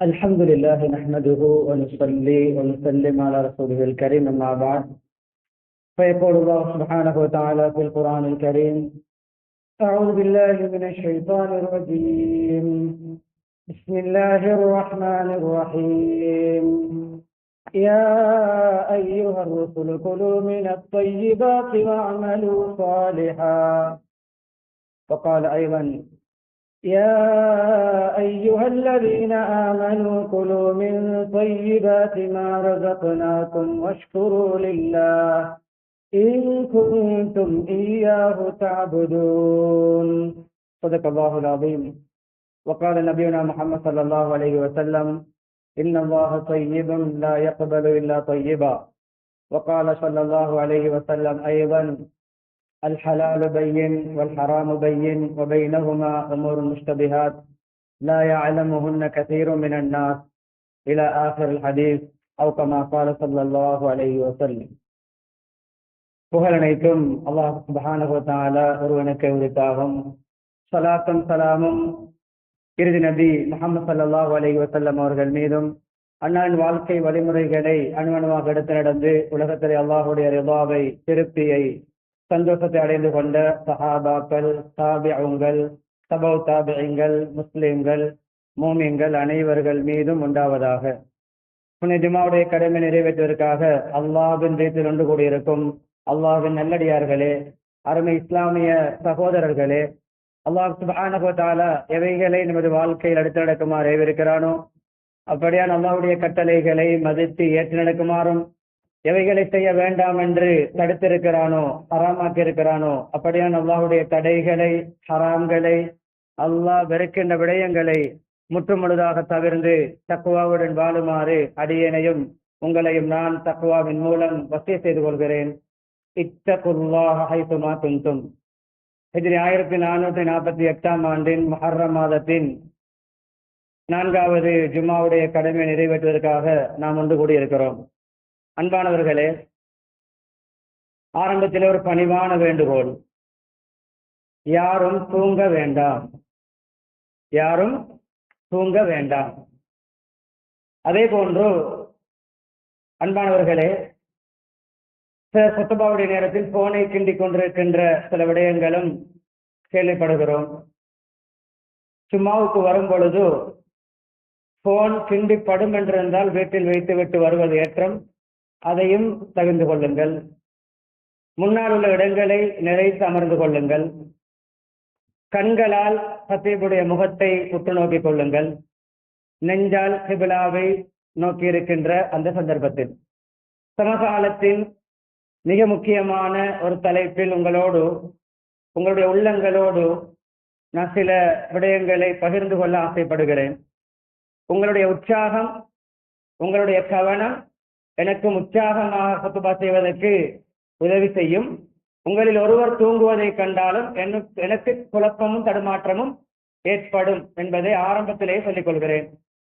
الحمد لله نحمده ونصلي ونسلم على رسوله الكريم أما بعد فيقول الله سبحانه وتعالى في القرآن الكريم: أعوذ بالله من الشيطان الرجيم. بسم الله الرحمن الرحيم. يا أيها الرسل كلوا من الطيبات واعملوا صالحا. وقال أيضا: يا أيها الذين آمنوا كلوا من طيبات ما رزقناكم واشكروا لله إن كنتم إياه تعبدون. صدق الله العظيم. وقال نبينا محمد صلى الله عليه وسلم: إن الله طيب لا يقبل إلا طيبا. وقال صلى الله عليه وسلم أيضا: الحلال بين والحرام بين وبينهما أمور مشتبهات لا يعلمهن كثير من الناس إلى آخر الحديث أو كما قال صلى الله عليه وسلم. புகழனைத்தும் அல்லாஹ் சுப்ஹானஹு வ தஆலா ஒருவனுக்கு உரித்தாகும். ஸலாத்தும் ஸலாமும் இறுதி நபி முஹம்மது ஸல்லல்லாஹு அலைஹி வஸல்லம் அவர்கள் மீதும், அன்னாரின் வாழ்க்கை வழிமுறைகளை அணுவணுவாக எடுத்து நடந்து உலகத்திலே அல்லாஹுடைய ரிதாவை, திருப்தியை, சந்தோஷத்தை அடைந்து கொண்ட சஹாபாக்கள், தாபிஊன்கள், தபௌ தாபிஈன்கள், முஸ்லிம்கள், மூமின்கள் அனைவர்கள் மீதும் உண்டாவதாக. புனித ஜும்ஆவுடைய கடமை நிறைவேற்றுவதற்காக அல்லாஹ்வின் வீட்டில் ஒன்று கூடியிருக்கும் அல்லாஹ்வின் நல்லடியார்களே, அருமை இஸ்லாமிய சகோதரர்களே, அல்லாஹ் சுப்ஹானஹு வ தஆலா எவைகளை நமது வாழ்க்கையில் எடுத்து நடக்குமாறு ஏவிருக்கிறானோ அப்படியான் அல்லாஹ்வுடைய கட்டளைகளை மதித்து ஏற்று நடக்குமாறும், எவைகளை செய்ய வேண்டாம் என்று தடுத்திருக்கிறானோ, ஹராமாக்கி இருக்கிறானோ அப்படியான் அல்லாஹுடைய தடைகளை, ஹராம்களை, அல்லாஹ் வெறுக்கின்ற விடயங்களை முற்றுமுழுதாக தவிர்ந்து தக்வாவுடன் வாழுமாறு அடியேனையும் உங்களையும் நான் தக்வாவின் மூலம் வசிய செய்து கொள்கிறேன். இத்தகுல்லாஹ ஹைதுமா குன்தும். ஹிஜ்ரி 1448 ஆண்டின் முஹர்ரம் மாதத்தின் 4வது ஜும்ஆவுடைய கடமை நிறைவேற்றுவதற்காக நாம் ஒன்று கூடியிருக்கிறோம். அன்பானவர்களே, ஆரம்பத்தில் ஒரு பணிவான வேண்டுகோள்: யாரும் தூங்க வேண்டாம், யாரும் தூங்க வேண்டாம். அதே போன்று அன்பானவர்களே, குத்துபாவுடைய நேரத்தில் போனை கிண்டிக் கொண்டிருக்கின்ற சில விடயங்களும் கேள்விப்படுகிறோம். சும்மாவுக்கு வரும் பொழுது போன் கிண்டிப்படும் என்றிருந்தால் வீட்டில் வைத்துவிட்டு வருவது ஏற்றம், அதையும் தவிர்த்து கொள்ளுங்கள். முன்னால் உள்ள இடங்களை நிறைத்து அமர்ந்து கொள்ளுங்கள். கண்களால் ஹத்தீபுடைய முகத்தை உற்று நோக்கிக் கொள்ளுங்கள். நெஞ்சால் கிபிலாவை நோக்கி இருக்கின்ற அந்த சந்தர்ப்பத்தில் சமகாலத்தின் மிக முக்கியமான ஒரு தலைப்பில் உங்களுடைய உள்ளங்களோடு நான் சில விடயங்களை பகிர்ந்து கொள்ள ஆசைப்படுகிறேன். உங்களுடைய உற்சாகம், உங்களுடைய கவனம் எனக்கும் உற்சாகமாக குத்துபா செய்வதற்கு உதவி செய்யும். உங்களில் ஒருவர் தூங்குவதை கண்டாலும் எனக்கு குழப்பமும் தடுமாற்றமும் ஏற்படும் என்பதை ஆரம்பத்திலேயே சொல்லிக் கொள்கிறேன்.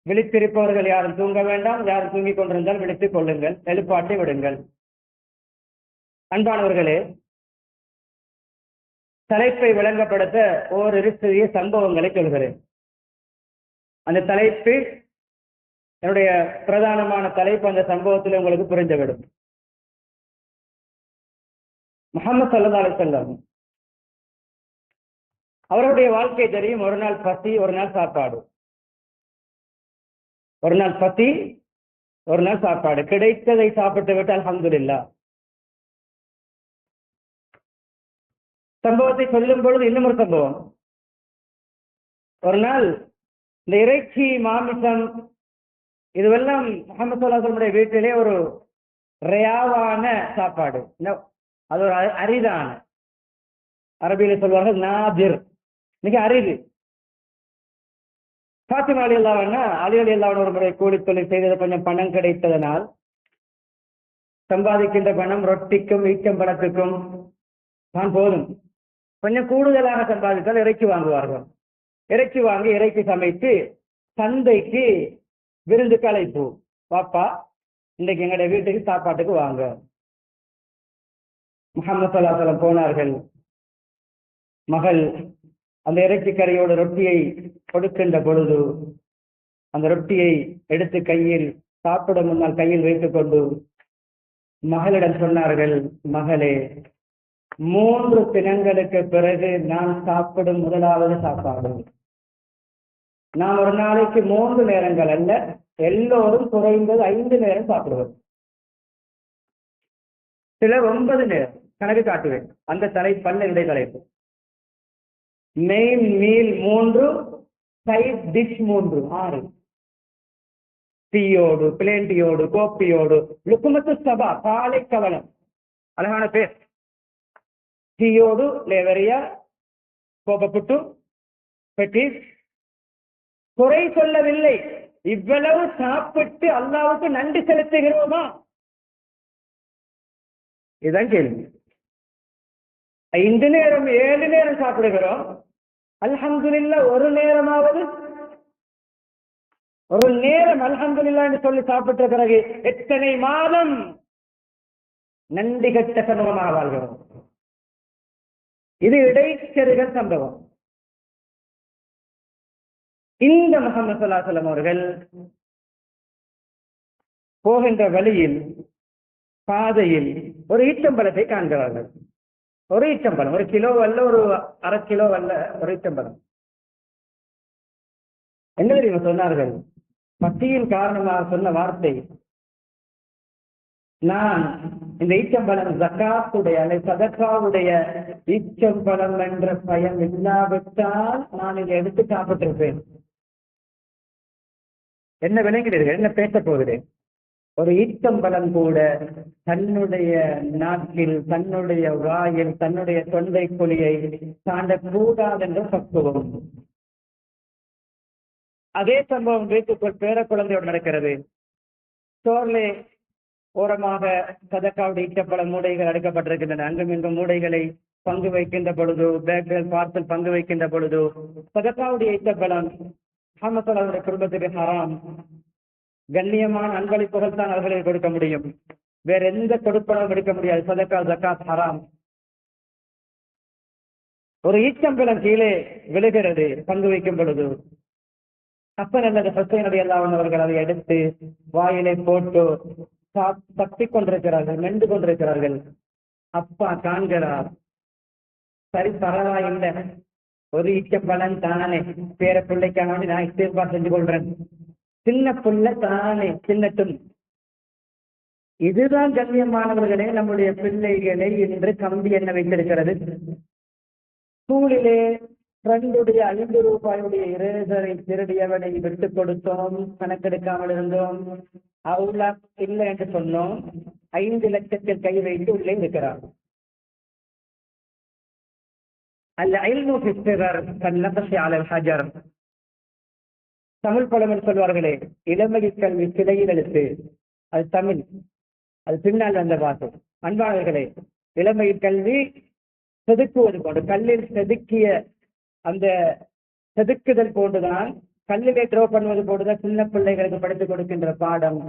விழித்திருப்பவர்கள் யாரும் தூங்க வேண்டாம். யாரும் தூங்கிக் கொண்டிருந்தால் விழித்துக் கொள்ளுங்கள், எழுப்பாட்டி விடுங்கள். அன்பானவர்களே, தலைப்பை விளங்கப்படுத்த ஓரிரு சிறிய சம்பவங்களை சொல்கிறேன். அந்த தலைப்பு, என்னுடைய பிரதானமான தலைப்பு, அந்த சம்பவத்தில் உங்களுக்கு புரிந்துவிடும். முஹம்மது ஸல்லல்லாஹு அலைஹி வஸல்லம் அவருடைய வாழ்க்கை தெரியும். ஒரு நாள் பசி, ஒரு நாள் சாப்பாடு. ஒரு நாள் பசி, ஒரு நாள் சாப்பாடு. கிடைத்ததை சாப்பிட்டு விட்டு அல்ஹம்துலில்லாஹ். சம்பவத்தை சொல்லும் பொழுது இன்னும் ஒரு சம்பவம். ஒரு நாள் இந்த இறைச்சி, மாமிசம், இதுவெல்லாம் முஹம்மது ஸல்லல்லாஹு அலைஹி வஸல்லம் வீட்டிலே ஒரு ரயாவான சாப்பாடு. அது ஒரு அரிதான, அரபியில சொல்வார்கள் நாதிர், மிக அரிது. ஃபாத்திமா ரலியல்லாஹு அன்ஹா, அலி ரலியல்லாஹு அன்ஹு ஒரு முறை கூலி தொழில் செய்தது, கொஞ்சம் பணம் கிடைத்ததனால் சம்பாதிக்கின்ற பணம் ரொட்டிக்கும் ஈச்சம்பழத்துக்கும் தான் போதும். கொஞ்சம் கூடுதலாக சம்பாதித்தால் இறைச்சி வாங்குவார்கள். இறைச்சி வாங்கி இறைச்சி சமைத்து சந்தைக்கு விருந்துக்கு அழைப்பு. பாப்பா, இன்றைக்கு எங்களுடைய வீட்டுக்கு சாப்பாட்டுக்கு வாங்க. முஹம்மது ஸல்லல்லாஹு அலைஹி வஸல்லம் போனார்கள். மகள் அந்த இறைச்சி கறியோட ரொட்டியை கொடுக்கின்ற பொழுது அந்த ரொட்டியை எடுத்து கையில் சாப்பிட முன்னால் கையில் வைத்துக் கொண்டு மகளிடம் சொன்னார்கள், மகளே, 3 தினங்களுக்கு பிறகு நான் சாப்பிடும் முதலாவது சாப்பாடு. நான் ஒரு நாளைக்கு 3 நேரங்கள் அல்ல, எல்லோரும் குறைந்தது 5 நேரம் சாப்பிடுவது, சிலர் 9 நேரம், கணக்கு காட்டுவேன். அந்த தலைப்பல்ல இடை தலைப்பு. Main meal 3, side dish 3, 6. டீயோடு, பிளேன் டீயோடு, கோப்பியோடு, லுக்குமத்து சபா, காலை கவலம், அழகான பேர். டீயோடு லேவரியா, கோபப்புட்டு, பெட்டிஸ். குறை சொல்லவில்லை, இவ்வளவு சாப்பிட்டு அல்லாவுக்கு நன்றி செலுத்துகிறோமா? இதுதான் கேள்வி. 5 நேரம் 7 நேரம் சாப்பிடுகிறோம், அல்ஹம்துலில்லாஹ் ஒரு நேரமாவது, ஒரு நேரம் அல்ஹம்துலில்லாஹ் என்று சொல்லி சாப்பிட்ட பிறகு எத்தனை மாதம் நன்றி கட்ட சமூகமாக வாழ்கிறோம். இது இடைச்செருகல் சம்பவம். இந்த முஹம்மது ஸல்லல்லாஹு அலைஹி வஸல்லம் அவர்கள் போகின்ற வழியில் பாதையில் ஒரு ஈச்சம்பழத்தை காண்கிறார்கள். ஒரு ஈச்சம்பழம், 1 கிலோ அல்ல, ஒரு அரை கிலோ அல்ல, ஒரு ஈச்சம்பழம். என்ன தெரியுமா சொன்னார்கள்? பசியின் காரணமாக சொன்ன வார்த்தை, நான் இந்த ஈச்சம்பழம் ஜக்காத்துடைய அல்லது சதக்காவுடைய ஈச்சம்பழம் என்ற பயம் இல்லாவிட்டால் நான் இதை எடுத்து சாப்பிட்டிருப்பேன். என்ன விளங்கிறீர்கள்? என்ன பேசப் போகிறேன்? ஒரு ஈச்சம்பழம் கூட தன்னுடைய நாக்கில், தன்னுடைய வாயில், தன்னுடைய தொண்டை குழியை தாண்டக்கூடாது என்ற பக்குவம். அதே சம்பவம் வீட்டுக்குள் பேர குழந்தையோடு நடக்கிறது. ஸ்டோர்லே ஓரமாக சதக்காவுடைய ஈச்சப்பழ மூடைகள் அடைக்கப்பட்டிருக்கின்றன. அங்கும் இங்கும் மூடைகளை பங்கு வைக்கின்ற பொழுது, பேக்கள் பார்சல் பங்கு வைக்கின்ற பொழுது, சதக்காவுடைய ஈச்சப்பழம் முஹம்மது குடும்பத்துக்கு ஹராம். கண்ணியமான அன்பளிப்புகள் தான் அவர்களுக்கு கொடுக்க முடியும், வேற எந்த கொடுப்பனும் எடுக்க முடியாது. சதக்கா ஜக்காத் ஹராம். ஒரு ஈச்சம்பழம் கீழே விழுகிறது பங்கு வைக்கும் பொழுது. ஹசன் அல்லது ஹுசைன் ரலியல்லாஹு அவர்கள் அதை எடுத்து வாயிலை போட்டு தப்பிக் கொண்டிருக்கிறார்கள், மென்று கொண்டிருக்கிறார்கள். அப்பா காண்கிறார், சரி பரவாயில்லை, ஒரு ஈச்சம்பழம் தானே, பேர பிள்ளைக்காக வேண்டி நான் இஸ்திக்பார் செஞ்சு கொள்றேன், சின்ன புள்ள தானே சின்னட்டும். இதுதான் கண்ணியமானவர்களே நம்முடைய பிள்ளைகளை இன்று கம்பி என்ன வைத்திருக்கிறது. ஸ்கூலிலே ஃப்ரெண்டுடைய 5 ரூபாயுடைய இரேசரை திருடியவனை விட்டுக் கொடுத்தோம், கணக்கெடுக்காமல் இருந்தோம், அவுலா இல்லை என்று சொன்னோம். 5 லட்சத்தில் கை வைத்து உள்ளே இருக்கிறார். அல்ல இல்மு ஃபி ஸிகர் கன்னக்ஷி அலல் ஹஜர். தமிழ் பழமொழி சொல்வார்களே, இளமை கல்வி சிலையில் எழுத்து. அது தமிழ், அது பின்னால் வந்த வார்த்தை. அன்பானவர்களே, இளமை கல்வி செதுக்குவது போன்று, கல்லில் செதுக்கிய அந்த செதுக்குதல் போன்றுதான், கல்லிலே ட்ரோ பண்ணுவது போன்றுதான் சின்ன பிள்ளைகளுக்கு படித்துக் கொடுக்கின்ற பாடம்.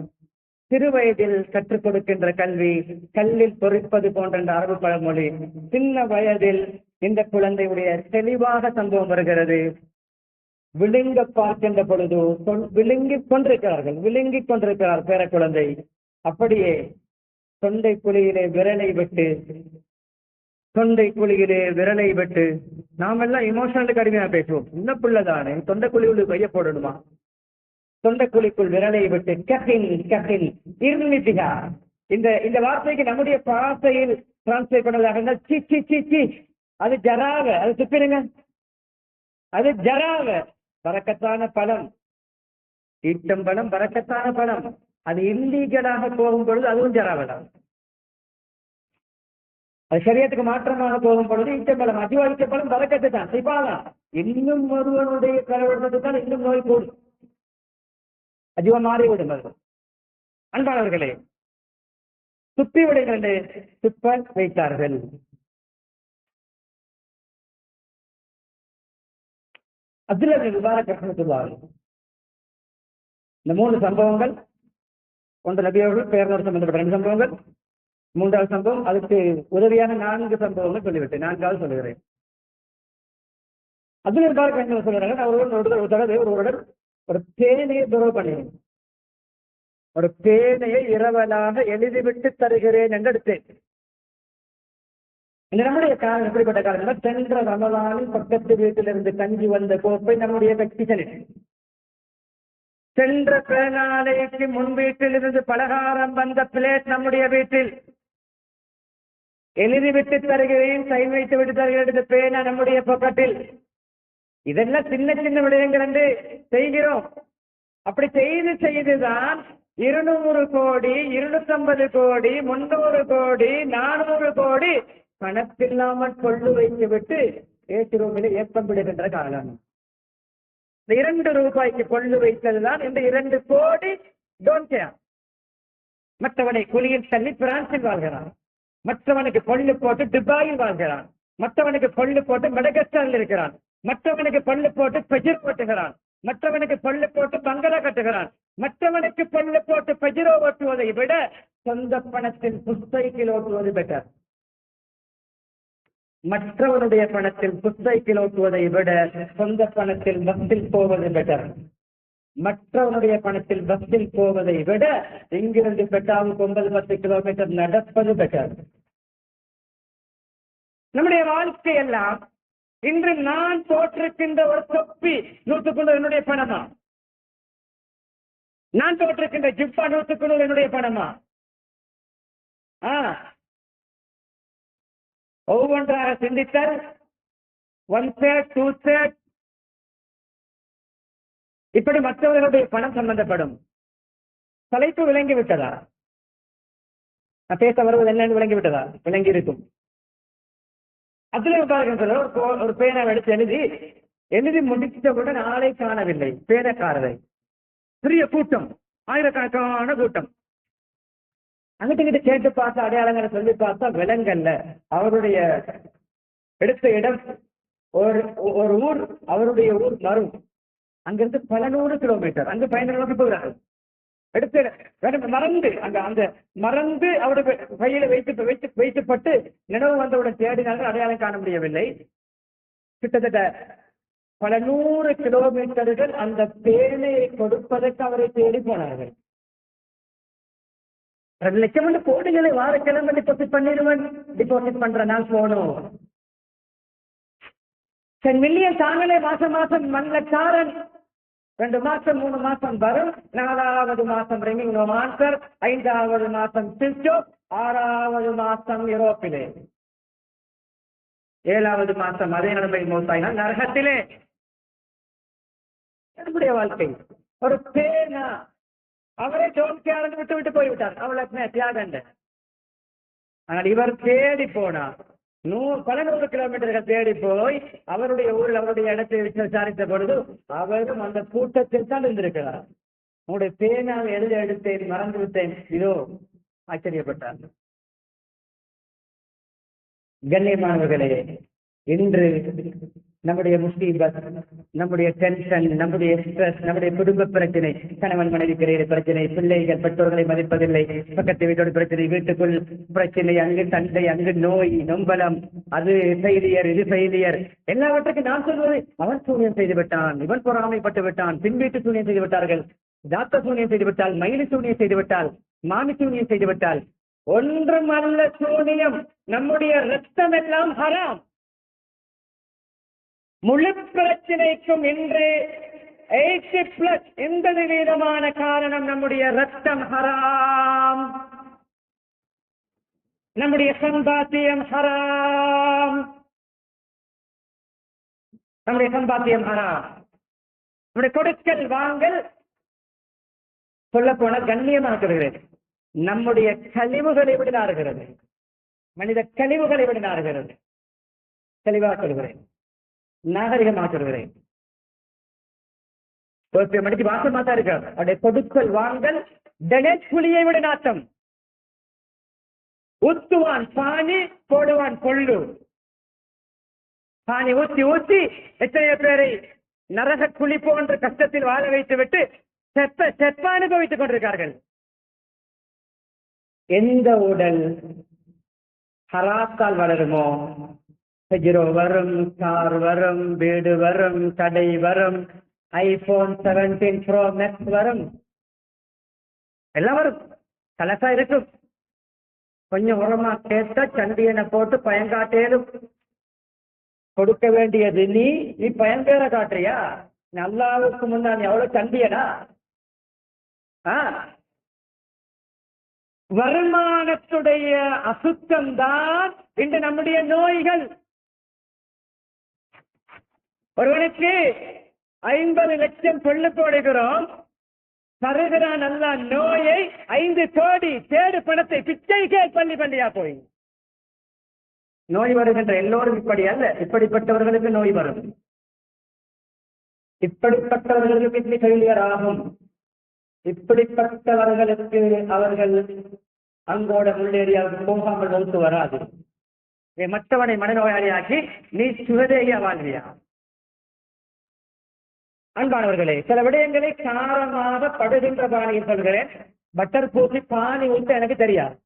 சிறு வயதில் கற்றுக் கொடுக்கின்ற கல்வி கல்லில் பொறிப்பது போன்ற அரபு பழமொழி. சின்ன வயதில் இந்த குழந்தையுடைய தெளிவாக சம்பவம் வருகிறது. விழுங்க பார்க்கின்ற பொழுது விழுங்கிக் கொண்டிருக்கிறார் பேர குழந்தை. அப்படியே தொண்டை குழியிலே விரலை விட்டு நாம் எல்லாம் இமோஷனல் கடுமையா பேசுவோம். சின்ன பிள்ளைதானே, தொண்டை குழிக்குள் கைய போடணுமா? தொண்டை குழிக்குள் விரலை விட்டு கஹின் இருமிதிகா. இந்த வார்த்தைக்கு நம்முடைய பாசையில் டிரான்ஸ்லேட் பண்ணதாக இருந்தால் சி சி சி சி, அது ஜராவ, அது துப்பிடுங்க, அது ஜராவ. பரக்கத்தான பழம், ஈச்சம்பழம் பரக்கத்தான பழம். அது இல்லீகலாக போகும் பொழுது அதுவும் ஜராவதான். அது சரியத்துக்கு மாற்றமாக போகும் பொழுது ஈச்சம்பழம், அஜுவா ஈச்சம்பழம் பரக்கத்து தான், சிபாதான். இன்னும் ஒருவனுடைய கலவரத்துக்கு தான் இன்னும் நோய் கூடும், அஜுவா மாறிவிடும். அன்பானவர்களே, துப்பி விடுங்கள், துப்ப வைத்தார்கள். அப்துல்லா இப்னு முபாரக் ரஹ்மத்துல்லாஹி அலைஹி. இந்த 3 சம்பவங்கள், ஒன்று நபி அவர்கள் பெயரோடு சம்பந்தப்பட்ட 2 சம்பவங்கள், 3வது சம்பவம் அதுக்கு உதவியான 4 சம்பவங்கள் சொல்லிவிட்டேன். 4வது சொல்லுகிறேன். அப்துல்லா முபாரக் ரஹ்மத்துல்லாஹி சொல்கிறார்கள், ஒருவருடன் ஒரு பேனையை துறவு பண்ணினேன். ஒரு பேனையை இரவலாக எழுதிவிட்டு தருகிறேன் என்று எடுத்தேன். இந்த நம்முடைய காலம் எப்படிப்பட்ட காலம்? சென்ற ரமலானில் பக்கத்து வீட்டிலிருந்து கஞ்சி வந்த கோப்பை நம்முடைய கட்சிகளில், சென்ற பேனாலைக்கு முன் வீட்டிலிருந்து பலகாரம் வந்த பிளேட் நம்முடைய வீட்டில், எழுதிவிட்டு தருகிறேன், சைன் வைத்து விட்டு தருகிறேன், இந்த பேனா நம்முடைய பக்கத்தில். இதெல்லாம் சின்ன சின்ன விடயங்கள் என்று செய்கிறோம். அப்படி செய்துதான் 200 கோடி, 250 கோடி, 300 கோடி, 400 கோடி கணக்கில்லாமல் கொள்ளு வைத்து விட்டு ஏற்றுரோமில் ஏப்பம் விடுகின்ற காலம். இந்த 2 ரூபாய்க்கு கொள்ளு வைத்ததுதான் இந்த 2 கோடி. மற்றவனை குழியில் தள்ளி பிரான்சில் வாழ்கிறான், மற்றவனுக்கு கொள்ளு போட்டு துபாயில் வாழ்கிறான், மற்றவனுக்கு கொள்ளு போட்டு மெடகஸ்டாரில் இருக்கிறான், மற்றவனுக்கு பள்ளு போட்டு பெஜிர் போட்டுகிறான், மற்றவனுக்கு பள்ளு போட்டு பங்களா கட்டுகிறான், மற்றவனுக்கு பள்ளு போட்டு பெஜிரோ ஓட்டுவதை விட சொந்த பணத்தில் புஸ்தைக்கில் ஓட்டுவது பெட்டர். மற்றவனுடைய பணத்தில் புஸ்தைக்கில் ஓட்டுவதை விட சொந்த பணத்தில் பஸ்ஸில் போவது பெட்டர். மற்றவனுடைய பணத்தில் பஸ்ஸில் போவதை விட இங்கிருந்து பெட்டாவுக்கு 9-10 கிலோமீட்டர் நடப்பது பெட்டர். நம்முடைய வாழ்க்கை எல்லாம் இன்று நான் தோற்றிருக்கின்ற ஒரு தொப்பி 100 என்னுடைய பணமா? நான் தோற்றிருக்கின்ற ஜிப்பா 100 என்னுடைய பணமா? ஒவ்வொன்றாக சிந்தித்தால் 1/3, 2/3 இப்படி மற்றவர்களுடைய பணம் சம்பந்தப்படும். தலைப்பு விளங்கி விட்டதா? பேச வருவது என்னன்னு விளங்கி விட்டதா? விளங்கி இருக்கும். அதுல ஒரு பேனை எடுத்து எழுதி முடித்தவுடன் ஆளை காணவில்லை. பேனக்காரரை பெரிய கூட்டம், ஆயிரக்கணக்கான கூட்டம். அங்கிட்ட கேட்டு பார்த்த அடையாளங்களை சொல்லி பார்த்தா விலங்கல்ல. அவருடைய எடுத்த இடம் ஒரு ஊர், அவருடைய ஊர் மரும். அங்கிருந்து பல 100 கிலோமீட்டர் அங்கு பயணம் நோக்கி போகிறார்கள். எடுத்து மறந்து அந்த மறந்து அவருடைய கையில வைத்துப்பட்டு நினைவு வந்தவுடன் தேடினார்கள், அடையாளம் காண முடியவில்லை. கிட்டத்தட்ட பல 100 கிலோமீட்டர்கள் அந்த பேனையை கொடுப்பதற்கு அவரை தேடி போனார்கள். 2 லட்சம் கோடிகளை வாரக்கிழமை டிபாசிட் பண்ணிடுவேன், டிபாசிட் பண்ற நாள் போனோம். 10 மில்லியன் தாங்களே மாசம் 1 லட்சம் 2 மாசம் 3 மாசம் வரும். 4வது மாசம் ரிமிங் நோ ஆன்சர், 5வது மாசம் சில்டோ, 6வது மாசம் யூரோப்பிலே, 7வது மாசம் அதே நிலைமை மோசாயினால் நரகத்திலே. என்னுடைய வாழ்க்கை ஒரு பேனா. அவரே ஜோன்காரன் விட்டு போய்விட்டார், அவ்வளவு தியாகண்ட. ஆனால் இவர் தேடி போனார். 100 கிலோமீட்டர்கள் தேடி போய் அவருடைய ஊரில் அவருடைய இடத்தை விசாரித்த பொழுது அவரும் அந்த கூட்டத்தில் தான் இருந்திருக்கிறார். உங்களுடைய பேனாவை எழுத எடுத்தேன், மறந்து விட்டேன், இதோ. ஆச்சரியப்பட்டார். கண்ணியமானவர்களே, இன்று நம்முடைய முசீபத், நம்முடைய டென்ஷன், நம்முடைய ஸ்ட்ரெஸ், நம்முடைய குடும்ப பிரச்சனை, கணவன் மனைவி பிரச்சனை, பிள்ளைகள் பெற்றோர்களை மதிப்பதில்லை, பக்கத்து வீட்டோட பிரச்சனை, வீட்டுக்குள் பிரச்சனை, அங்கு சண்டை, அங்கு நோய் நொம்பலம், அது ஃபெயிலியர், இது ஃபெயிலியர். எல்லாவற்றுக்கும் நான் சொல்வது, அவன் சூனியம் செய்து விட்டான், இவன் பொறாமைப்பட்டு விட்டான், பின் வீட்டு சூனியம் செய்து விட்டார்கள், டாக்டர் சூனியம் செய்து விட்டால், மயிலி சூனியம் செய்து விட்டால், மாமி சூனியம் செய்து விட்டால். ஒன்றும் அல்ல சூனியம். நம்முடைய ரத்தம் எல்லாம் ஹராம். முழு பிரச்சனைக்கும் இன்று 80+ 80% காரணம் நம்முடைய ரத்தம் ஹராம், நம்முடைய சம்பாத்தியம் ஹராம், நம்முடைய சம்பாத்தியம் ஹராம், நம்முடைய கொடுக்கல் வாங்கல். சொல்ல போன கண்ணியமாக்குகிறது, நம்முடைய கழிவுகளை விட நாறுகிறது, மனித கழிவுகளை விட நாறுகிறது. தெளிவாக சொல்கிறேன், நாகரிகமாக சொல்கிறேன். மணிக்கு வாசமா தான் இருக்காரு. அவருடைய கொடுக்கல் வாங்கல் குழியை விட நாட்டம். ஊத்துவான் பானி, போடுவான் கொள்ளு. பானி ஊத்தி ஊத்தி எத்தனையோ பேரை நரக குழி போன்ற கஷ்டத்தில் வாழ வைத்து விட்டு செப்ப அனுபவித்துக் கொண்டிருக்கார்கள். எந்த உடல் ஹராத்தால் வளருமோ, ஹஜ்ரோ வரும், கார் வரும், வீடு வரும், கடை வரும், ஐபோன் 17 ப்ரோ மேக்ஸ் வரும், எல்லாம் வரும், கலசா இருக்கும். கொஞ்சம் உரமா கேட்டா சண்டியனை போட்டு பயங்காட்டேலும். கொடுக்க வேண்டியது நீ பயன்பேற காட்டுறியா? அல்லாஹ்வுக்கு முன்னால் நீ எவ்வளவு சண்டியனா? வருமானத்துடைய அசுத்தம்தான் இன்று நம்முடைய நோய்கள். ஒருவனுக்கு 50 லட்சம் கொள்ளு போடுகிறோம், தருகிறான் அல்ல நோயை 5 கோடி. தேடு பணத்தை பிச்சை கேள் பள்ளி பள்ளியா போய். நோய் வருகின்ற எல்லோரும் இப்படி அல்ல, இப்படிப்பட்டவர்களுக்கு நோய் வரும். இப்படிப்பட்டவர்களுக்கு கிட்னி ஃபெயிலியர் ஆகும். இப்படிப்பட்டவர்களுக்கு அவர்கள் அங்கோட முன்னேறியாவுக்கு போகாமல் நோக்கு வராது. மற்றவனை மனநோயாளியாக்கி நீ சுகதேகியா வாழ்வியா? அன்பானவர்களே, சில விடயங்களை காரமாக படுகின்ற பாணியில் சொல்கிறேன். பட்டர் பூசி பானி ஊட்ட எனக்கு தெரியாது.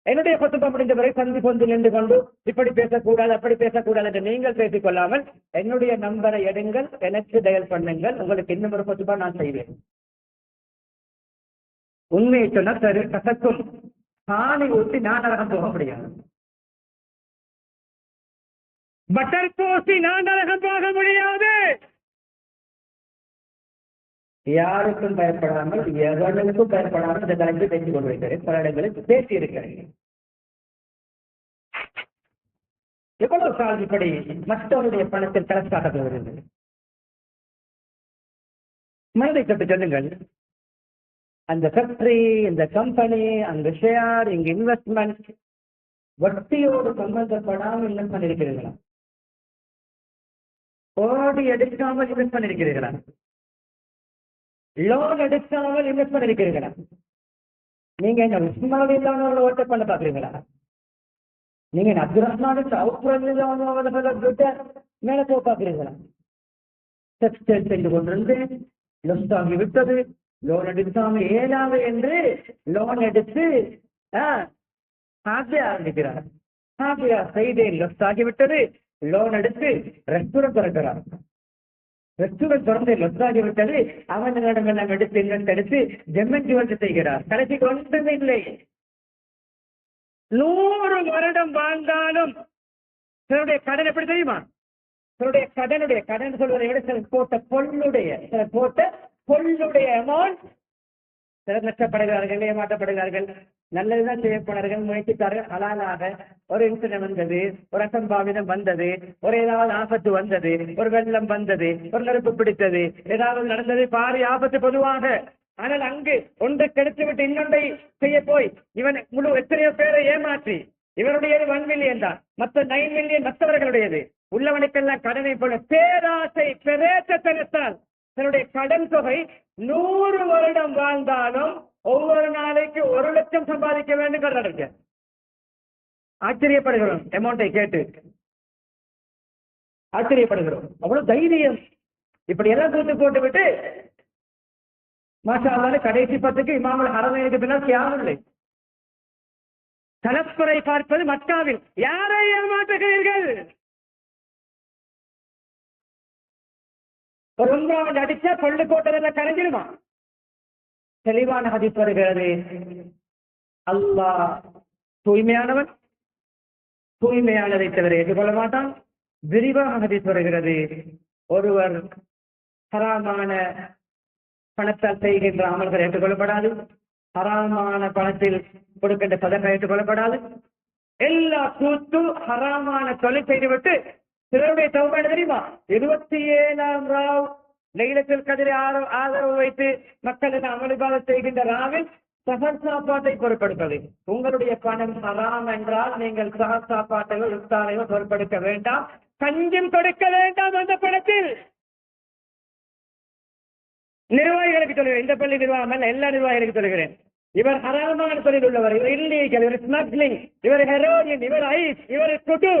என்னுடைய கொத்துப்பா முடிந்த வரை சந்தி பொந்து நின்று கொண்டு இப்படி பேசக்கூடாது அப்படி பேசக்கூடாது என்று நீங்கள் பேசிக் கொள்ளாமல் என்னுடைய நம்பரை எடுங்கள், எனக்கு டயல் பண்ணுங்கள். உங்களுக்கு இன்னும் ஒரு கொத்துப்பா நான் செய்வேன். உண்மையை சொன்னா சரி கசக்கும். பானி ஊட்டி நாடகம் போக முடியாது. பட்டர் பூசி நாடகம் போக முடியாது. யாருக்கும் பயப்படாமல் எவனுக்கும் பயப்படாமல் இந்த தலைப்பில் பேசிக் கொண்டிருக்கிறேன். பல இடங்களில் பேசி இருக்கிறேன். எவ்வளவு கால் இப்படி மற்றவருடைய பணத்தில் கலக்காக போகிறது? மனதை தொட்டு சொல்லுங்கள். அந்த ஃபேக்டரி, இந்த கம்பெனி, அந்த ஷேர், இங்க இன்வெஸ்ட்மெண்ட் வட்டியோடு சம்பந்தப்படாமல் இன்வெஸ்ட் பண்ணிருக்கிறீர்களா? கோடி எடுக்காமல் இன்வெஸ்ட் பண்ணிருக்கிறீர்களா? லோன் எடுக்காமல் இன்வெஸ்ட் பண்ணிருக்கிறீர்களா? நீங்க என்ன உஸ்மான் இல்லாமல் ஓட்ட பண்ண பாக்குறீங்களா? நீங்க அப்துல் ரஹ்மான் மேல போக பாக்குறீங்களா? டெக்ஸ்டைல் செய்து கொண்டிருந்து லொஸ் ஆகி விட்டது, லோன் எடுக்காம ஏழாவது என்று லோன் எடுத்து ஆரம்பிக்கிறார். செய்தேன் லொஸ் ஆகிவிட்டது, லோன் எடுத்து ரெஸ்டாரண்ட் திறக்கிறார். ரெஸ்டாரண்ட் திறந்து லொஸ் ஆகிவிட்டது, அவனிடமெல்லாம் எடுத்து இன்வெஸ்ட் எடுத்து ஜெம்மன் ஜுவல்ஸ் செய்கிறார். கடைசிக்கு ஒன்றுமே இல்லை. 100 வருடம் வாழ்ந்தாலும் சிலருடைய கடன் எப்படி தெரியுமா? சிலருடைய கடன் சொல்வதை விட சிலர் போட்ட பொல்லுடைய அமௌண்ட். சிலர் நஷ்டப்படுகிறார்கள், ஏமாற்றப்படுகிறார்கள். நல்லதுதான் செய்யப்படுறார்கள், முயற்சித்தார்கள். அலாலாக ஒரு இன்சிடென்ட் வந்தது, ஒரு அசம்பாவிதம் வந்தது, ஒரு ஏதாவது ஆபத்து வந்தது, ஒரு வெள்ளம் வந்தது, ஒரு நெருப்பு பிடித்தது, ஏதாவது நடந்தது, பாரி ஆபத்து பொதுவாக. ஆனால் அங்கு ஒன்றை கெடுத்து விட்டு இன்னொன்றை செய்ய போய் இவன் முழு எத்தனையோ பேரை ஏமாற்றி, இவருடையது 1 மில்லியன் தான், மற்ற 9 மில்லியன் மற்றவர்களுடையது. உள்ளவனுக்கெல்லாம் கடனை போல பேராசை பிரேத்தனத்தால் தன்னுடைய கடன் தொகை 100 வருடம் வாழ்ந்தாலும் ஒவ்வொரு நாளைக்கு 1 லட்சம் சம்பாதிக்க வேண்டும் கடன். ஆச்சரியப்படுகிறோம். அமௌண்டை கேட்டு ஆச்சரியப்படுகிறோம். அவ்வளவு தைரியம். இப்படி எல்லாம் தூத்து போட்டு விட்டு மாஷா அல்லாஹ் கடைசி 10க்கு இமாமுல் ஹரமைனுக்கு பின்னால் தியாகம் இல்லை. தலப்புரை பார்ப்பது மக்காவில். யாரை ஏமாற்றுகிறீர்கள்? ஒரு 9 அடிச்சா கொள்ளு கோட்டதில் கரைஞ்சிருமா? தெளிவான ஹதீஸ் வருகிறது. அல்லாஹ் தூய்மையானவன், தூய்மையானதை தவிர ஏற்றுக்கொள்ள மாட்டான். விரிவாக ஹதீஸ் வருகிறது. ஒருவர் ஹராமான பணத்தால் செய்கின்ற அமல்கள் ஏற்றுக்கொள்ளப்படாது. ஹராமான பணத்தில் கொடுக்கின்ற சதகா ஏற்றுக்கொள்ளப்படாது. எல்லா கூத்து ஹராமான தொலை செய்துவிட்டு சிலருடைய தௌபா தெரியுமா? 27ஆம் ராவ் லைலத்துல் கத்ரை ஆதரவு வைத்து மக்களுக்கு அமளிபாத செய்கின்ற ராவில் சஹர் சாப்பாட்டை பொருட்படுத்தது. உங்களுடைய பணம் ஹராம் என்றால் நீங்கள் சஹர் சாப்பாட்டையோ இஃப்தாரையோ பொருட்படுத்த வேண்டாம், கஞ்சும் கொடுக்க வேண்டாம். அந்த பணத்தில் நிர்வாகிகளுக்கு சொல்கிறேன், இந்த பள்ளி நிர்வாகம் அல்ல, எல்லா நிர்வாகிகளுக்கு சொல்கிறேன். இவர் ஹராமான தொழில் உள்ளவர், இவர் இல்லீகல், இவர் ஸ்மக்லிங், இவர் ஹெரோயின், இவர் ஐஸ், இவர் குடு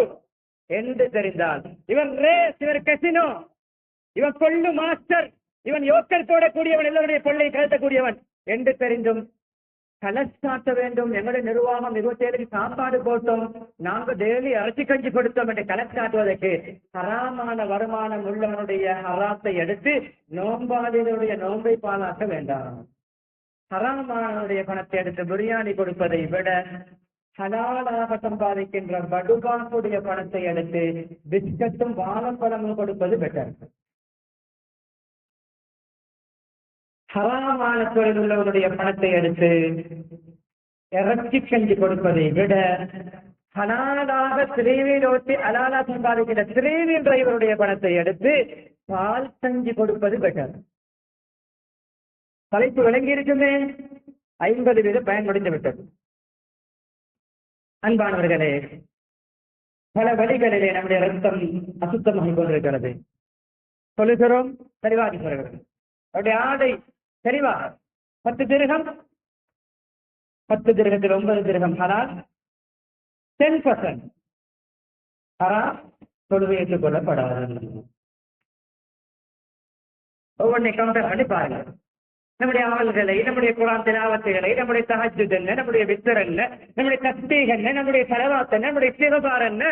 என்று தெரிந்தால், இவர் ரேஸ், இவர் கசினோ, இவன் பொல்லு மாஸ்டர், இவன் யோக்கர் போடக்கூடியவன், எல்லோருடைய பொல்லை கருத்தக்கூடியவன் என்று தெரிந்தும் கலச்சாட்ட வேண்டும். எங்களுடைய நிர்வாகம் 27க்கு சாப்பாடு போட்டோம், நாங்க டெய்லி அரைச்சி கஞ்சி கொடுத்தோம் என்று கலச்சாட்டுவதற்கு ஹராமான வருமானம் உள்ளவனுடைய ஹராத்தை எடுத்து நோம்பாளிகளுடைய நோன்பை பாழாக்க வேண்டாம். ஹராமானுடைய பணத்தை எடுத்து பிரியாணி கொடுப்பதை விட ஹலாலாக சம்பாதிக்கின்ற படுபாக்குடைய பணத்தை எடுத்து பிஸ்கட்டும் வாழைப்பழமும் கொடுப்பது பெட்டர். ஹராமான தொழில் உள்ளவருடைய பணத்தை எடுத்து இறைச்சி கஞ்சி கொடுப்பதை விட ஹலாலாக திரைவீல் ஓட்டி ஹலாலா சம்பாதிக்கிற திரைவீல் டிரைவருடைய பணத்தை எடுத்து பால் கஞ்சி கொடுப்பது பெட்டர். தலைப்பு விளங்கி இருக்குமே. 50 வீத பயன்படுத்தி விட்டது. அன்பானவர்களே, பல வழிகளிலே நம்முடைய ரத்தம் அசுத்தமாக கொண்டிருக்கிறது. சொல்லுகிறோம், தெளிவாகி சொல்கிறது. அவருடைய ஆடை தெளிவாக 10 திரகம், 10 திரகத்தில் 9 திரகம் ஹலால், 10% ஹராம், தொழுகை ஏற்றுக் கொள்ளப்படாது. ஒவ்வொன்றை கம்பேர் பண்ணி பாருங்கள். நம்முடைய அமல்களை, நம்முடைய குர்ஆன் திலாவத்துகளை, நம்முடைய தஹஜ்ஜுத் என்ன, நம்முடைய வித்ர் என்ன, நம்முடைய தஸ்பீஹ் என்ன, நம்முடைய ஸலவாத் என்ன, நம்முடைய இஸ்திக்ஃபார் என்ன,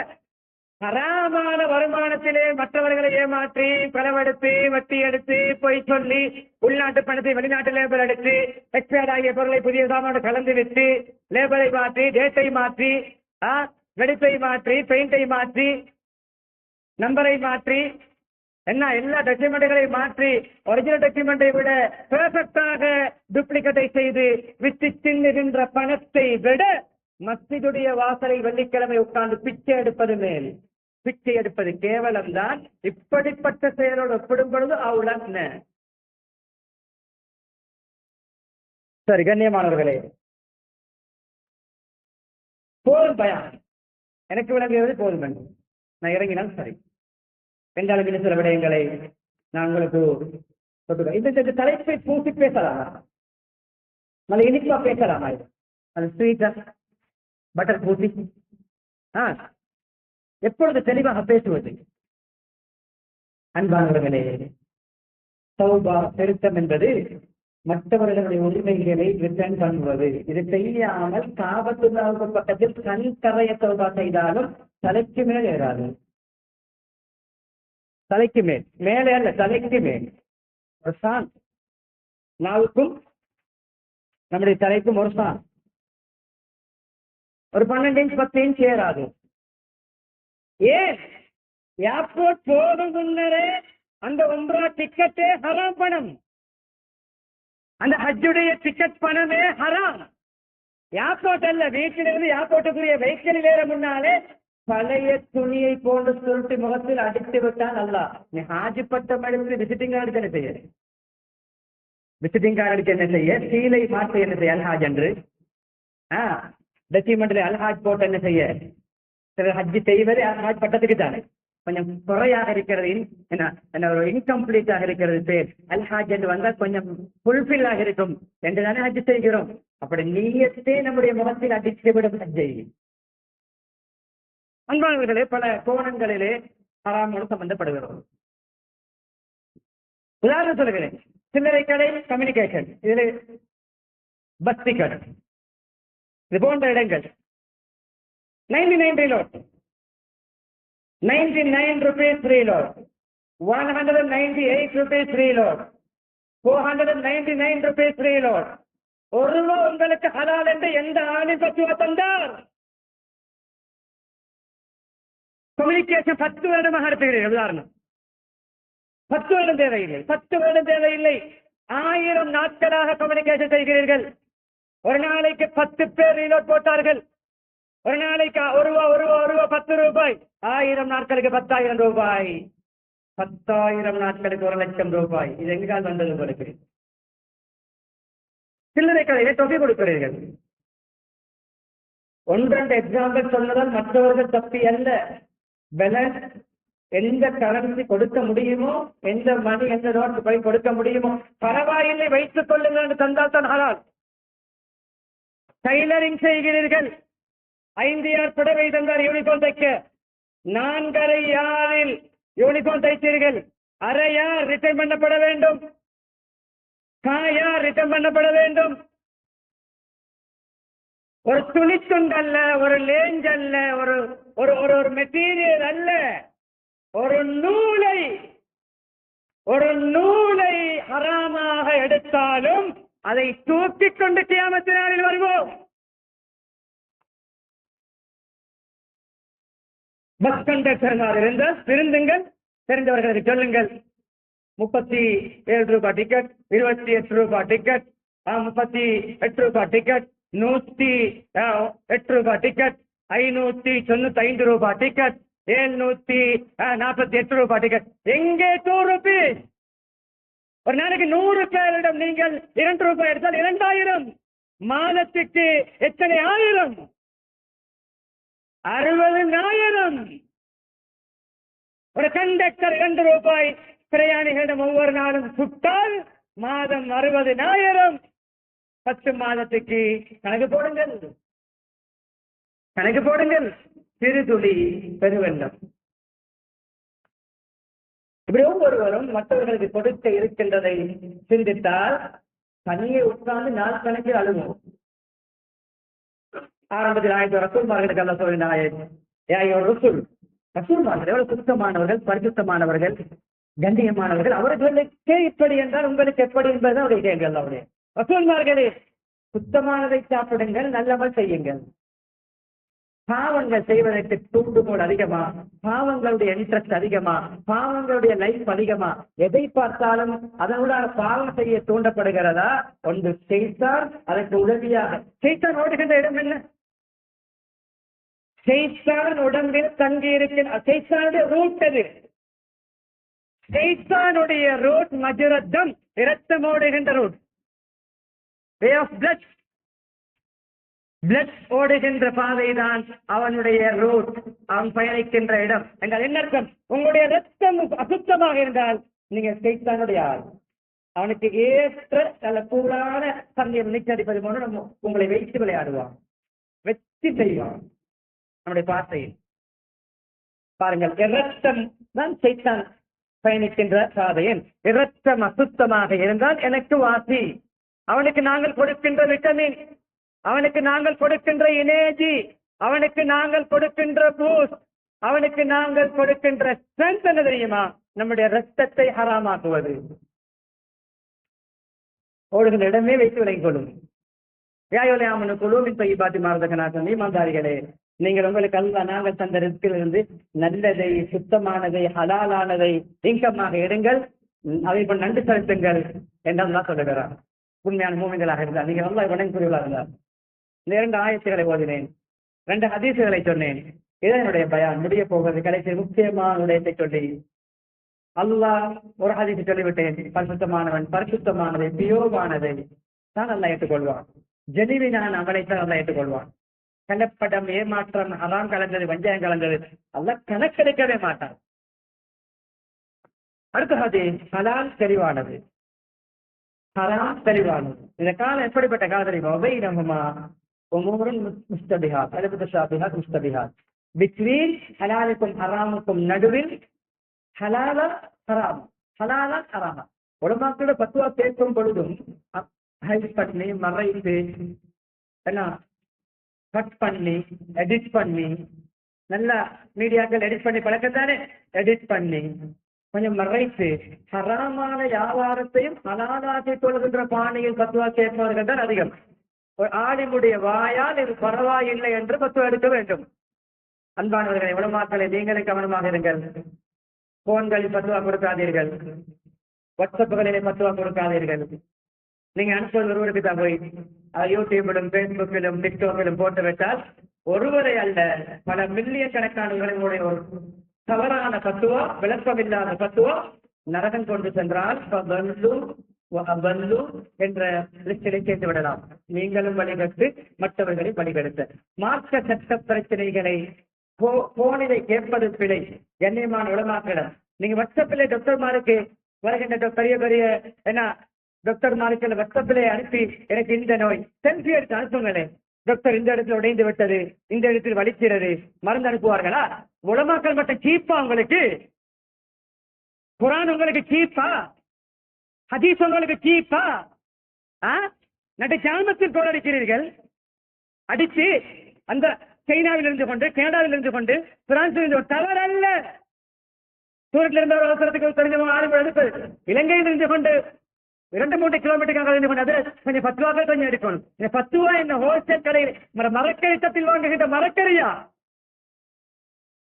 ஹராமான வருமானத்திலே மற்றவர்களை ஏமாற்றி களவெடுத்து வட்டி எடுத்து பொய் சொல்லி உள்நாட்டு பணத்தை வெளிநாட்டு லேபர் எடுத்து எக்ஸ்பயர்ட் ஆகிய பொருளை புதிய சாமானோடு கலந்து விட்டு லேபரை மாற்றி டேட்டை மாற்றி வெடிப்பை மாற்றி பெயிண்டை மாற்றி நம்பரை மாற்றி என்ன எல்லா டாக்குமெண்ட்களை மாற்றி ஒரிஜினல் டாக்குமெண்டை விட பெர்ஃபெக்டாக டூப்ளிகேட்டை செய்து விட்டு தின்னுகின்ற பணத்தை விட மஸ்ஜிதுடைய வாசலை வெள்ளிக்கிழமை உட்கார்ந்து பிச்சை எடுப்பது மேல், பிச்சை எடுப்பது கேவலம் தான். இப்படிப்பட்ட செயலோடு ஒப்பிடும் பொழுது அவுலன். சரி கண்ணியமானவர்களே, போதும் பயம், எனக்கு விளங்குகிறது போதும் என்று நான் இறங்கினால் சரி. என்றாலும் இன்னும் சில விடயங்களை நான் உங்களுக்கு இந்த தலைப்பை பூசி பேசலாமா, நல்ல இனிப்பா பேசலாமா, அது ஸ்வீட்டா பட்டர் பூசி எப்பொழுது தெளிவாக பேசுவது. அன்பானவர்களே, தௌபா திருத்தம் என்பது மற்றவர்களுடைய உரிமைகளை ரிட்டர்ன் பண்ணுவது. இது செய்யாமல் காபத்துல்லாஹுக்கு பக்கத்தில் கண் கரைய தௌபா செய்தாலும் தலைக்கு மேல் ஏறாது. தலைக்கு மேல், மேலே அல்ல, தலைக்கு மேல். ஒரு சான், நாவுக்கும் நம்முடைய தலைக்கும் ஒரு சான், ஒரு 12 இன்ச் 10 இன்ச் ஏறாது. ஏன்? ஏர்போர்ட் போகும் முன்னரே அந்த உம்ரா டிக்கெட்டே ஹராம் பணம், அந்த ஹஜ்ஜுடைய டிக்கெட் பணமே ஹராம். ஏர்போர்ட் அல்ல, வீட்டிலிருந்து ஏர்போர்ட்டுக்குரிய வெஹிக்கிளில் ஏற முன்னாலே பழைய துணியை போன்று சுருட்டி முகத்தில் அடித்து விட்டால் அல்ல. நீ ஹாஜி பட்டம் எடுத்து விசிட்டிங் கார்டுக்கு என்ன செய்ய, விசிட்டிங் கார்டுக்கு என்ன செய்ய, சீலை மாற்றி என்ன செய்ய, அல்ஹாஜ் என்று டாக்குமெண்ட்ல அல்ஹாஜ் போட்டு என்ன செய்ய, சிலர் ஹஜ்ஜி செய்வது அல்ஹாஜ் பட்டத்துக்கு தானே, கொஞ்சம் குறையாக இருக்கிறது, என்ன ஒரு இன்கம்ப்ளீட்டாக இருக்கிறது பேர். அல்ஹாஜ் என்று வந்தால் கொஞ்சம் ஃபுல்ஃபில் ஆக இருக்கும் என்று தானே ஹஜ்ஜி செய்கிறோம். அப்படி நீயத்தே நம்முடைய முகத்தில் அடித்து விடும் ஹஜ்ஜை. அன்பானவர்களே, பல கோணங்களிலே ஹராமோடு சம்பந்தப்படுகிறோம். உதாரணம் சொல்கிறேன், சில்லறை கடை, கம்யூனிகேஷன், இதுல பஸ்தி கடை, இது போன்ற இடங்கள் 99 reload, 99 rupees reload, 198 rupees reload, 499 rupees reload. ஒருவா உங்களுக்கு ஹலால் என்று எந்த ஆணின் பத்துவ தந்தார்? கம்யூனிகேஷன் 10 வருடமாக நடத்துகிறீர்கள். உதாரணம், 10 வருடம் தேவையில்லை, 10 வருடம் தேவையில்லை, 1000 நாட்களாக கம்யூனிகேஷன் செய்கிறீர்கள். ஒரு நாளைக்கு 10 பேர் ரீலோட் போட்டார்கள். ஒரு நாளைக்கு ஒரு ரூபா 10 ரூபாய், 1000 நாட்களுக்கு 10,000 ரூபாய், 10,000 நாட்களுக்கு 1,00,000 ரூபாய். இது எங்கால் வந்தது உங்களுக்கு? சில்லறை கடையிலே தொகை கொடுக்கிறீர்கள். 1-2 எக்ஸாம்பிள் சொன்னதால் மற்றவர்கள் தப்பி அல்ல. பேலன்ஸ் எந்த கரன்சி கொடுக்க முடியுமோ, எந்த மணி எந்த நோட்டு போய் கொடுக்க முடியுமோ பரவாயில்லை, வைத்துக் கொள்ளுங்கள் என்று தந்தால் தான் ஹலால். டைலரிங் செய்கிறீர்கள், 5 யார் புடவை தந்தார் யூனிஃபார்ம் தைக்க, 4.5 யாரில் யூனிஃபார்ம் தைத்தீர்கள், அரை யார் ரிட்டர்ன் பண்ணப்பட வேண்டும், காயார் ரிட்டர்ன் பண்ணப்பட வேண்டும். ஒரு துணித்துண்டு அல்ல, ஒரு லேஞ்ச் அல்ல, ஒரு ஒரு ஒரு மெட்டீரியல் அல்ல, ஒரு நூலை ஒரு நூலை ஹராமாக எடுத்தாலும் அதை தூக்கிக் கொண்டு கியாமத் நாளில் வருவோம். பஸ் கண்டக்டர் இருந்தால் திருந்துங்கள், தெரிந்தவர்களுக்கு சொல்லுங்கள். 37 ரூபாய் டிக்கெட், 28 ரூபாய் டிக்கெட், 38 ரூபாய் டிக்கெட், 108 ரூபாய் டிக்கெட், 595 ரூபாய் டிக்கெட், 748 ரூபாய் டிக்கெட். எங்கே 2 ரூபீஸ்? ஒரு நாளைக்கு 100 பேரிடம் நீங்கள் 2 ரூபாய் எடுத்தால் 2000. மாதத்துக்கு எத்தனை ஆயிரம்? 60,000. ஒரு கண்டக்டர் 2 ரூபாய் பிரயாணிகளிடம் ஒவ்வொரு நாளும் சுட்டால் மாதம் 60,000. 10 மாதத்துக்கு கணக்கு போடுங்கள். சிறுதுளி பெருவெள்ளம். இப்படி ஒவ்வொருவரும் மற்றவர்களுக்கு கொடுக்க இருக்கின்றதை சிந்தித்தால் தனியே உட்கார்ந்து நாள் கணக்கில் அழுவோம். ஆரம்பத்தில் ரசூல்மார்களுக்கு அல்ல ரசூல்மார்கள் எவ்வளவு சுத்தமானவர்கள், பரிசுத்தமானவர்கள், கண்ணியமானவர்கள். அவர்களுக்கே இப்படி என்றால் உங்களுக்கு எப்படி என்பதுதான் அவருடைய கேள்வி. அவருடைய ரசூல்மார்களே, சுத்தமானதை சாப்பிடுங்கள், நல்லவர் செய்யுங்கள். பாவங்கள் செய்வதற்கு தூண்டுகோல் அதிகமா, பாவங்களுடைய இன்ட்ரெஸ்ட் அதிகமா, பாவங்களுடைய லைஃப் அதிகமா, எதை பார்த்தாலும் அதனோட பாவம் செய்ய தூண்டப்படுகிறதா? ஒன்று செய்தான், அதற்கு உதவியாக செய்தான் ஓடுகின்ற இடம் என்ன? செய்தான் உடம்பில் தங்கி இருக்கிற செய்தானுடைய ரூட் எது? செய்தானுடைய ரூட் மஜ்ரத்தம், இரத்தம் ஓடுகின்ற route, way of blood. Blood ஓடுகின்ற பாதைதான் அவனுடைய ரூட், அவன் பயணிக்கின்ற இடம். என்றால் என்ன அர்த்தம்? உங்களுடைய ரத்தம் அசுத்தமாக இருந்தால் நீங்க சைத்தானுடைய ஆள். அவனுக்கு ஏற்ற நல்ல கூடான சந்தையை நிச்சடிப்பது போன்று நம்ம உங்களை வைத்து விளையாடுவான், வெற்றி செய்வான். நம்முடைய பாசையில் பாருங்கள், இரத்தம் தான் சைத்தான் பயணிக்கின்ற பாதையில். இரத்தம் அசுத்தமாக இருந்தால் எனக்கு வாசி. அவனுக்கு நாங்கள் கொடுக்கின்ற விட்டமின், அவனுக்கு நாங்கள் கொடுக்கின்ற எனர்ஜி, அவனுக்கு நாங்கள் கொடுக்கின்ற பூஸ்ட், அவனுக்கு நாங்கள் கொடுக்கின்ற ஸ்ட்ரென்த் என்ன தெரியுமா? நம்முடைய ரத்தத்தை ஹராமாக்குவது. ஓடுகின்ற இடமே வைத்து விலகிக் கொள்ளும். குழுவின் பைபாத்தி மாறுதகனாக ஈமான்தாரிகளே, நீங்கள் உங்களுக்கு அல்ல நாங்கள் தந்த ரிஸ்கிலிருந்து நல்லதை, சுத்தமானதை, ஹலாலானதை இன்கமாக எடுங்கள், அதை இப்ப நன்றி செலுத்துங்கள் என்றெல்லாம் சொல்லுகிறார். உண்மையான மூமின்களாக இருந்தார், நீங்கள் நல்லா வணங்குரியவர்களாக இருந்தார். இந்த 2 ஆயத்துகளை ஓதினேன், 2 ஹதீசுகளை சொன்னேன். இதனுடைய பயான் முடிய போகிறது. கடைசி முக்கியமான உடையத்தை சொல்லி அல்லாஹ் ஒரு ஹதீஸை சொல்லிவிட்டேன். பரிசுத்தமானதை, பியோவானதை தான் அல்லாஹ் ஏற்றுக்கொள்வான். ஜெனிவினான அமலைத்தான் அல்லாஹ் ஏற்றுக்கொள்வான். கலப்படம், ஏமாற்றம், ஹராம் கலந்தது, வஞ்சகம் கலந்தது அல்லாஹ் கணக்கெடுக்கவே மாட்டான். அடுத்த ஹதீஸ் ஹலால் தெளிவானது, ஹராம் தெளிவானது. இந்த காலம் எப்படிப்பட்ட காலம் தெரியுமா? பிட்வீன் ஹலாலுக்கும் ஹராமுக்கும் நடுவில் ஹலாலா ஹராம், ஹலாலா ஹராமா. உலமாக்களோட பத்துவா கேட்கும் பொழுதும் ஹைட் பண்ணி, மறைத்து, கட் பண்ணி, எடிட் பண்ணி, நல்லா மீடியாக்கள் எடிட் பண்ணி பழக்கத்தானே, எடிட் பண்ணி கொஞ்சம் மறைத்து ஹராமான வியாபாரத்தையும் ஹலாலாக்கிக் கொள்கின்ற பாணியில் பத்துவா கேட்பவர்கள் தான் அதிகம். ஒரு ஆலிமுடைய வாயால் இது பரவாயில்லை என்று பத்துவா எடுக்க வேண்டும். அன்பானவர்களை, உலமாக்களை நீங்களே கவனமாக இருங்கள். போன்களில் பத்துவா கொடுக்காதீர்கள், வாட்ஸ்அப்புகளிலே பத்துவா கொடுக்காதீர்கள். நீங்க அனுப்புவது ஒருவருக்கு தான் போய் யூடியூபிலும், பேஸ்புக்கிலும், டிக்டாக்கிலும் போட்டு விட்டால் ஒருவரை அல்ல பல மில்லியன் கணக்கானவர்களுடைய ஒரு தவறான பத்துவா, விளக்கமில்லாத பத்துவா நரகம் கொண்டு சென்றால் என்ற லிஸ்டிலை சேர்த்து விடலாம். நீங்களும் வழிகட்டு மற்றவர்களை வழிகெடுத்த மார்க்க சட்ட பிரச்சனைகளை போனிலை கேட்பது பிழை. கண்ணியமான உலமாக்களிடம் நீங்க வாட்ஸ்அப்பிலே டாக்டர்மாருக்கு வருகின்ற பெரிய பெரிய டாக்டர்மாருக்கு வாட்ஸ்அப்பிலே அனுப்பி எனக்கு இந்த நோய் செல்ஃபி எடுத்து அனுப்புங்களேன். டாக்டர் இந்த இடத்துல உடைந்து விட்டது, இந்த இடத்தில் வலிக்கிறது, மருந்து அனுப்புவார்களா? உலமாக்கள் மட்டும் சீப்பா? உங்களுக்கு குர்ஆன் உங்களுக்கு சீப்பா? ஹதீஸ் உங்களுக்கு சீப்பா? நட்டு கியாமத்தில் போராடிக்கிறீர்கள். அடிச்சு அந்த சைனாவில் இருந்து கொண்டு, கனடாவில் இருந்து கொண்டு, பிரான்சில் இருந்து கொண்டு, தவறல்ல. சூரத்தில் இருந்த ஒரு அவசரத்துக்கு தெரிஞ்சவங்க ஆரம்பி இலங்கையில் இருந்து கொண்டு 2-3 கிலோமீட்டருக்காக இருந்து கொண்டு அது கொஞ்சம் 10 ரூபாய் கொஞ்சம் எடுக்கணும். 10 ரூபாய் என்ன ஹோல்சேல் கடையில் மரக்கறி தப்பில் வாங்குகின்ற மரக்கறியா,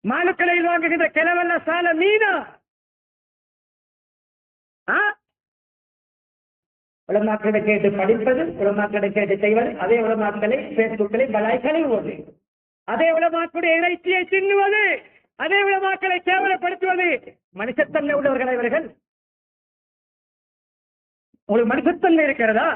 மாலுக்கடையில் வாங்குகின்ற கிழவல்ல சால மீனா? உலமாக்களை கேட்டு படிப்பது, உலமாக்களை கேட்டு செய்வது, அதே உலமாக்களை பேஸ்புக்களை பலாய் கழுவுவது, அதே உலமாக்களுடைய இறைச்சியை தின்னுவது, அதே உலமாக்களை கேவலப்படுத்துவது. மனுஷத்தன்மை உள்ளவர்கள் இவர்கள். உங்களுக்கு மனுஷத்தன்மை இருக்கிறதா?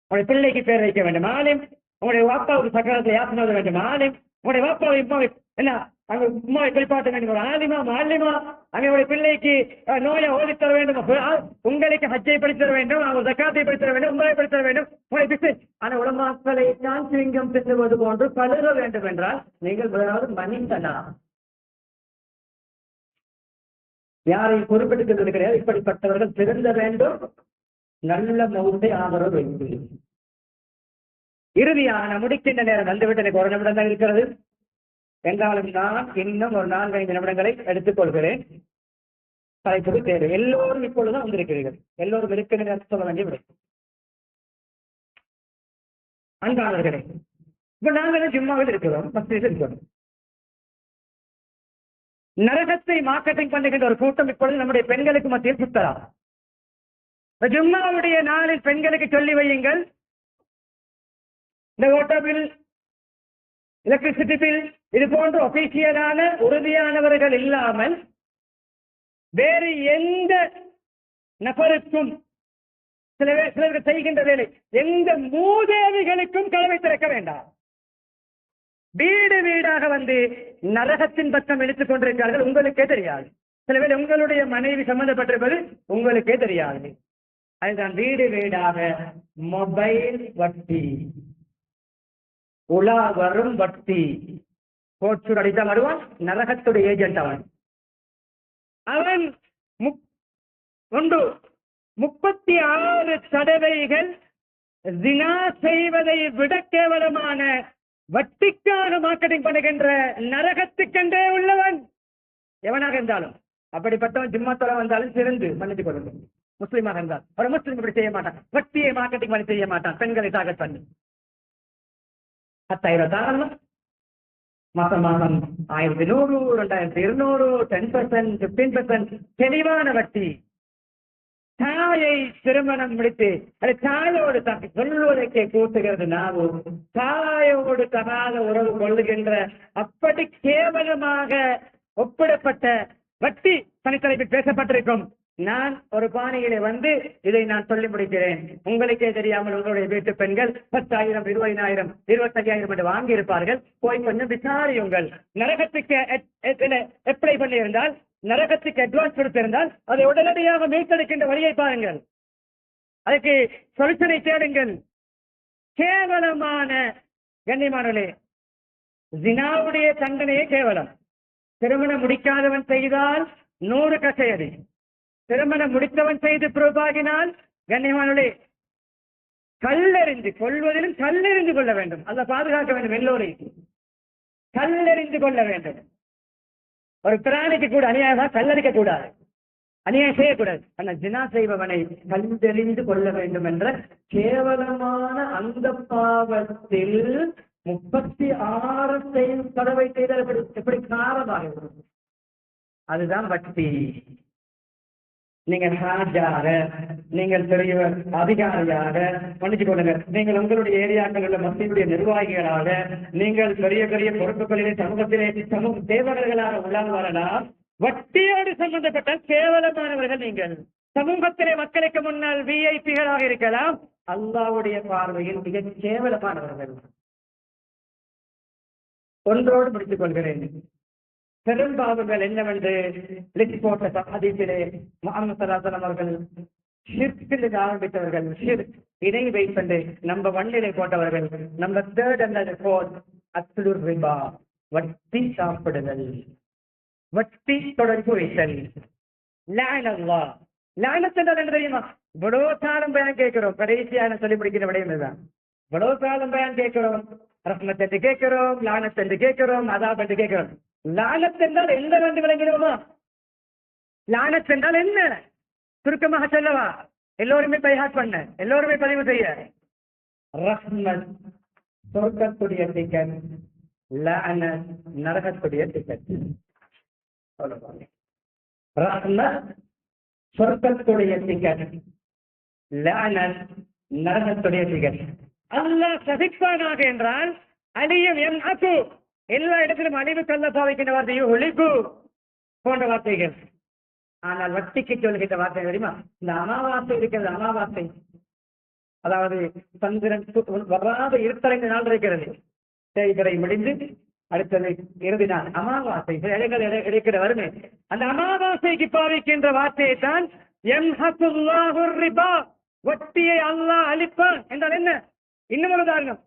உங்களுடைய பிள்ளைக்கு பேர் வைக்க வேண்டும் ஆலிம், உங்களுடைய வாப்பாவுக்கு சக்கரத்தை யாத்திரை வேண்டும் ஆலிம், உங்களுடைய வாப்பாவை உமாவை என்ன அங்க உமாவை குறிப்பாட்ட வேண்டும் ஒரு ஆலிமா மாலிமா, அங்கே பிள்ளைக்கு நோயை ஓதித்தர வேண்டும், உங்களுக்கு ஹஜ்ஜை படித்தர வேண்டும், அவங்க ஜக்காத்தை படித்தர வேண்டும், உங்களை படித்தர வேண்டும், உங்களை பிசினஸ். ஆனா உலமாக்களை தான் சிங்கம் தின்னுவது போன்று பழுக வேண்டும் என்றால் நீங்கள் முதலாவது மனிதனா? யாரையும் குறிப்பிட்டு கிடையாது. இப்படிப்பட்டவர்கள் திருந்த வேண்டும். நல்ல மௌத்தை ஆதரவு வைத்து இறுதியான முடிக்கின்ற நேரம் வந்துவிட்டு எனக்கு 1 நிமிடம் தான் இருக்கிறது. என்றாலும் நான் இன்னும் ஒரு 4-5 நிமிடங்களை எடுத்துக் கொள்கிறேன். தலைப்புக்கு தேவை. எல்லோரும் இப்பொழுதுதான் வந்திருக்கிறீர்கள். எல்லோரும் இருக்கிற சொல்ல வேண்டிய விட அன்பானவர்களே, இப்ப நாங்கள் ஜும்மாவில் இருக்கிறோம், மஸ்ஜிதில் இருக்கிறோம். நரகத்தை மார்க்கெட்டிங் பண்ணுகின்ற ஒரு கூட்டம் இப்பொழுது நம்முடைய பெண்களுக்கு மத்தியில் சுத்தலாம். ஜும்மாவுடைய நாளில் பெண்களுக்கு சொல்லி வையுங்கள், இந்த வாட்டர் பில், எலக்ட்ரிசிட்டி பில், இது போன்ற ஒபிஷியலான உறுதியானவர்கள் இல்லாமல் வேறு எந்த நபருக்கும் சிலர்கள் செய்கின்ற வேலை எந்த மூதேவிகளுக்கும் கதவை திறக்க வேண்டாம். வீடு வீடாக வந்து நரகத்தின் பக்கம் இழுத்துக் கொண்டிருக்கிறார்கள். உங்களுக்கே தெரியாது. சில பேர் உங்களுடைய மனைவி சம்பந்தப்பட்டிருப்பது உங்களுக்கே தெரியாது. அதுதான் வீடு வீடாக மொபைல் வட்டி, உலா வரும் வட்டி. கோச்சு அடித்தான் வருவான், நரகத்துடைய ஏஜென்ட் அவன். அவன் 36 தடவைகள் ஜினா செய்வதை விட கேவலமான வட்டிக்காக மார்க்கெட்டிங் பண்ணுகின்ற நரகத்துக்கென்றே உள்ளவன் எவனாக இருந்தாலும். அப்படிப்பட்டவன் ஜிம்மாத்தோட வந்தாலும் சிறந்து மன்னித்துக் கொள்ளுங்கள். முஸ்லீமாக இருந்தால் ஒரு முஸ்லீம் இப்படி செய்ய மாட்டான். வட்டியை மார்க்கெட்டிங் பண்ணி செய்ய மாட்டான். பெண்களை டார்கெட் பண்ணி 10,000 தாராளம், மாசம் 1,100, 2,200, 10%, 15% தெளிவான வட்டி. தாயை திருமணம் முடித்து அது தாயோடு சொல்வதற்கே கூட்டுகிறது நாவு. தாயோடு தகாத உறவு கொள்ளுகின்ற அப்படி கேவலமாக ஒப்பிடப்பட்ட வட்டி தனித்தலைப்பில் பேசப்பட்டிருக்கும். நான் ஒரு பாணியிலே வந்து இதை நான் சொல்லி முடிக்கிறேன். உங்களுக்கே தெரியாமல் உங்களுடைய வீட்டு பெண்கள் 10,000, 20,000, 25,000 என்று வாங்கி இருப்பார்கள். போய் கொஞ்சம் விசாரியுங்கள். நரகத்துக்கு எப்படி பண்ணியிருந்தால், நரகத்துக்கு அட்வான்ஸ் கொடுத்திருந்தால் அதை உடனடியாக மீட்டெடுக்கின்ற வழியை பாருங்கள். அதுக்கு சொல்யூஷனை தேடுங்கள். கேவலமான கண்ணியமானே, ஜினாவுடைய தண்டனையே கேவலம். திருமணம் முடிக்காதவன் செய்தால் 100 கசையடி, திருமணம் முடித்தவன் செய்து புறப்பாகினால் கண்ணியமானே கல்லெறிந்து கொள்வதிலும் கல்லெறிந்து கொள்ள வேண்டும். அதை பாதுகாக்க வேண்டும். எல்லோரையும் கல்லெறிந்து கொள்ள வேண்டும். ஒரு பிராணிக்கு கூட அநியாயமாக கல்லறிக்க கூடாது, அநியாயம் செய்யக்கூடாது. ஆனால் ஜினா செய்பவனை கல்லெறிந்து கொள்ள வேண்டும் என்ற கேவலமான அந்த பாவத்தில் 36 தடவை செய்தால் எப்படி காரமாக இருக்கும். அதுதான் வட்டி. நீங்கள் ஹாஜாக, நீங்கள் பெரிய அதிகாரியாக, மன்னிச்சு கொள்ளுங்க, நீங்கள் உங்களுடைய ஏரியாக்கள் உள்ள மத்தியுடைய நிர்வாகிகளாக, நீங்கள் பெரிய பெரிய பொறுப்புகளிலே சமூகத்திலே சமூக சேவகர்களாக உள்ளால் வரலாம். வட்டியோடு சம்பந்தப்பட்ட கேவலமானவர்கள் நீங்கள். சமூகத்திலே மக்களுக்கு முன்னால் விஐபிகளாக இருக்கலாம். அல்லாஹ்வுடைய பார்வையில் மிக கேவலமானவர்கள். ஒன்றோடு முடித்துக் கொள்கிறேன். பெரும்பாவங்கள் என்னவென்று லிஸ்ட் போட்ட ஹதீஸிலே முஹம்மது ஸல்லல்லாஹு அலைஹி வஸல்லம் அவர்கள் ஷிர்கில் ஆரம்பித்தவர்கள், ஷிர்க் இணை வைப்பது நம்ம வண்டிலை போட்டவர்கள், நம்ம 3rd and 4th அக்லுர் ரிபா, வட்டி சாப்பிடுதல், வட்டி தொடர்பு வைத்தல். லஅனல்லாஹ், லஅனத் என்றால் என்ன தெரியுமா? இவ்வளோ காலம் பயன் கேட்கிறோம், கடைசியான சொல்லி முடிக்கிற விடயம் இதுதான். இவ்வளவு காலம் பயன் கேட்கிறோம், ரஹ்மத் என்று கேட்கிறோம், லானத் என்று கேட்கிறோம், அதாப் என்று கேட்கிறோம். லானத் என்றால் என்ன வந்து விளங்கிறோமா? லானத் என்றால் என்ன? சுருக்கமாக சொல்லவா? எல்லோருமே பைஹாட் பண்ண, எல்லோருமே பதிவு செய்ய. ரஹ்மத் சொர்க்கத்துடைய டிக்கெட், லானத் நரகத்துடைய டிக்கெட். ரஹ்மத் சொர்க்கத்துடைய டிக்கெட், லானத் நரகத்துடைய டிக்கெட். அல்லாஹ் சபிப்பானாக என்றால் அழியும் என் அக்கு, எல்லா இடத்திலும் அழிவு கல்ல பாவிக்கின்ற வார்த்தையோ ஒழிப்பு போன்ற வார்த்தைகள். ஆனால் வட்டிக்கு சொல்கின்ற வார்த்தை தெரியுமா? இந்த அமாவாசை இருக்கிறது, அமாவாசை அதாவது சந்திரன் வராத இருட்டறைந்த நாள் இருக்கிறது, தேய்பிறை முடிந்து அடுத்தது இறுதி நாள் அமாவாசை, சில இடங்கள் இருக்கிற வருமே. அந்த அமாவாசைக்கு பாவிக்கின்ற வார்த்தையை தான் வட்டியை அல்லாஹ் அழிப்பான் என்றால் என்ன? இன்னும் ஒரு உதாரணம்,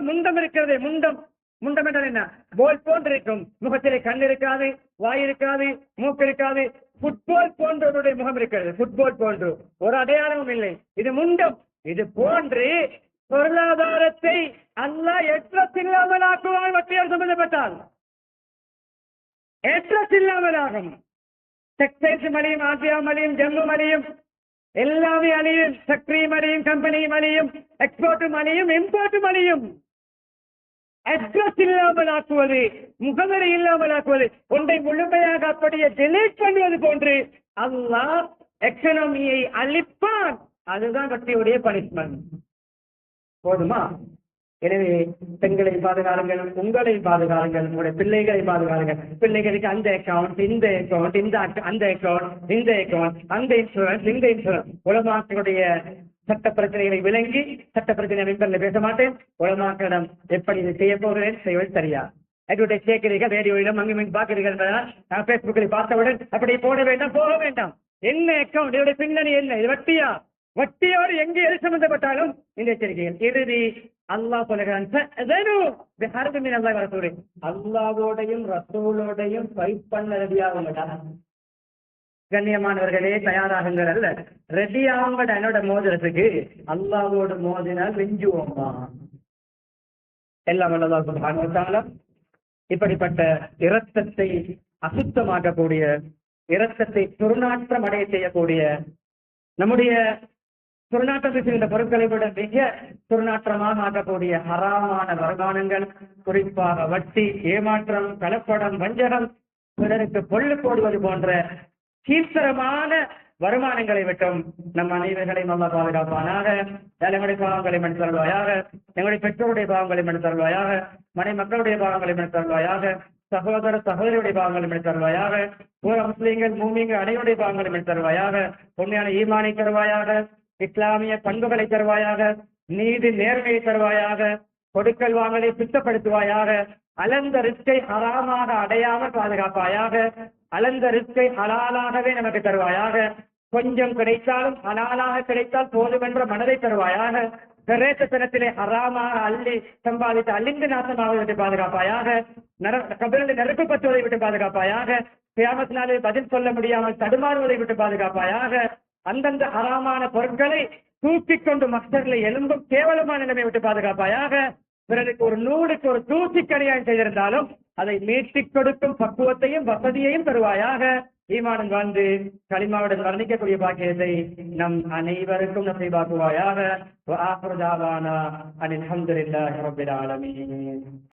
முண்டம் இருக்கிறது. முண்டம் என்றால் என்ன? போல் போன்று இருக்கும், முகத்திலே கண் இருக்காது, வாய் இருக்காது, மூக்கு இருக்காது. ஃபுட்பால் போன்றவருடைய முகம் இருக்கிறது, ஃபுட்பால் போன்று ஒரு அடையாளமும் இல்லை. இது முண்டம். இது போன்று பொருளாதாரத்தை அல்லாஹ் ஏற்றஸ் இல்லாமல் ஆக்குவான். வட்டியால் சம்பந்தப்பட்டால் ஏற்றஸ் இல்லாமல் ஆகும். டெக்ஸ்டைல்ஸ் மலியும், ஆசியா மலியும், ஜம்மு மலியும், எல்லாமே அழியும். ஃபேக்டரியும் அழியும், கம்பெனியும் அழியும், எக்ஸ்போர்ட்டும் அழியும், இம்போர்ட்டும் அழியும். அட்ரஸ் இல்லாமல் ஆக்குவது, முகவரி இல்லாமல் ஆக்குவது, ஒன்றை முழுமையாக அப்படியே டெலீட் பண்ணுவது போன்று அல்லாஹ் எக்கனாமியை அழிப்பான். அதுதான் வட்டியுடைய பனிஷ்மெண்ட். போதுமா? எனவே பெண்களை பாதுகாருங்கள், உங்களை பாதுகாருங்கள், உங்களுடைய பிள்ளைகளை பாதுகாருங்கள். பிள்ளைகளுக்கு அந்த அக்கௌண்ட், இந்த அக்கௌண்ட், அந்த அக்கௌண்ட், இந்த அக்கௌண்ட், அந்த இன்சூரன்ஸ், இந்த இன்சூரன்ஸ். உலமாக்களுடைய சட்ட பிரச்சனைகளை விளங்கி, சட்ட பிரச்சனை மெம்பர்ல பேச மாட்டேன், உலமாக்களிடம் எப்படி இதை செய்ய போகிறேன், செய்வது சரியா? அட்வர்டைஸ் கேட்கிறீர்கள், ரேடியோவிலும் அங்கும் பார்க்கிறீர்கள், பேஸ்புக்கில் பார்த்தவுடன் அப்படி போட வேண்டாம், போக வேண்டாம். என்ன அக்கௌண்ட், இதோட பின்னணி என்ன? இது வட்டியா? வட்டியோடு எங்கே எது சம்பந்தப்பட்டாலும் இந்த எச்சரிக்கைகள். இறுதி அல்லாஹ் சொல்லுகிறான், அல்லாவோடையும் ரசூலோடையும் ஃபைட் பண்ண ரெடியாகுங்கடா. கண்ணியமானவர்களே, தயாராகுங்கள் அல்ல, ரெடி ஆகுங்கட. என்னோட மோதிரத்துக்கு அல்லாவோடு மோதினால் வெஞ்சுவோமா? எல்லாம் அல்லாஹ் சுப்ஹானஹு வ தஆலா இப்படிப்பட்ட இரத்தத்தை அசுத்தமாக்கக்கூடிய, இரத்தத்தை துர்நாற்றம் அடைய செய்யக்கூடிய, நம்முடைய துர்நாற்றத்தை செய்கின்ற பொருட்களை விட மிக துர்நாற்றமாக ஆக்கக்கூடிய ஹராமான வருமானங்கள், குறிப்பாக வட்டி, ஏமாற்றம், கலப்படம், வஞ்சகம், பிறருக்கு பொல்லு போடுவது போன்ற கீழ்த்தரமான வருமானங்களை விட்டும் நம் அனைவர்களையும் அல்லாஹ் பாதுகாப்பானாக. எங்களுடைய பாவங்களை மன்னித்து தருவாயாக, எங்களுடைய பெற்றோருடைய பாவங்களை மன்னித்து தருவாயாக, மனை மக்களுடைய பாவங்களை மன்னித்து தருவாயாக, சகோதர சகோதரியுடைய பாவங்களை மன்னித்து தருவாயாக, பூர முஸ்லீம்கள் மூமிங்கள் அனைவருடைய பாவங்களை மன்னித்து தருவாயாக, உண்மையான ஈமானை தருவாயாக, இஸ்லாமிய பண்புகளை தருவாயாக, நீதி நேர்மையை தருவாயாக, கொடுக்கல் வாங்கலை சுத்தப்படுத்துவாயாக, அலந்த ரிஸ்கை ஹராமாக அடையாமல் பாதுகாப்பாயாக, அலந்த ரிஸ்கை ஹலாலாகவே நமக்கு தருவாயாக, கொஞ்சம் கிடைத்தாலும் ஹலாலாக கிடைத்தால் போதும் என்ற மனதை தருவாயாக, பிரேசத்தினத்திலே ஹராமாக அள்ளி சம்பாதித்து அழிந்து நாசமாவதை விட்டு பாதுகாப்பாயாக, கபிலில் நெருப்பு பற்றுவதை விட்டு பாதுகாப்பாயாக, கியாமத்தினாலே பதில் சொல்ல முடியாமல் தடுமாறுவதை விட்டு பாதுகாப்பாயாக, அந்தந்த ஹராமான பொருட்களை தூக்கிக் கொண்டு மக்தர்களை எலும்பும் கேவலமான நிலைமை விட்டு பாதுகாப்பாயாக, பிறருக்கு ஒரு நூலுக்கு ஒரு தூசிக்கடியாயம் செய்திருந்தாலும் அதை மீட்டிக் கொடுக்கும் பக்குவத்தையும் வசதியையும் தருவாயாக. ஈமானுடன் வாழ்ந்து களிமாவுடன் வர்ணிக்கக்கூடிய பாக்கியத்தை நம் அனைவருக்கும் நசீபாக்குவாயாக. வ ஆகிரு தஅவானா அனில் ஹம்துலில்லாஹி ரப்பில் ஆலமீன்.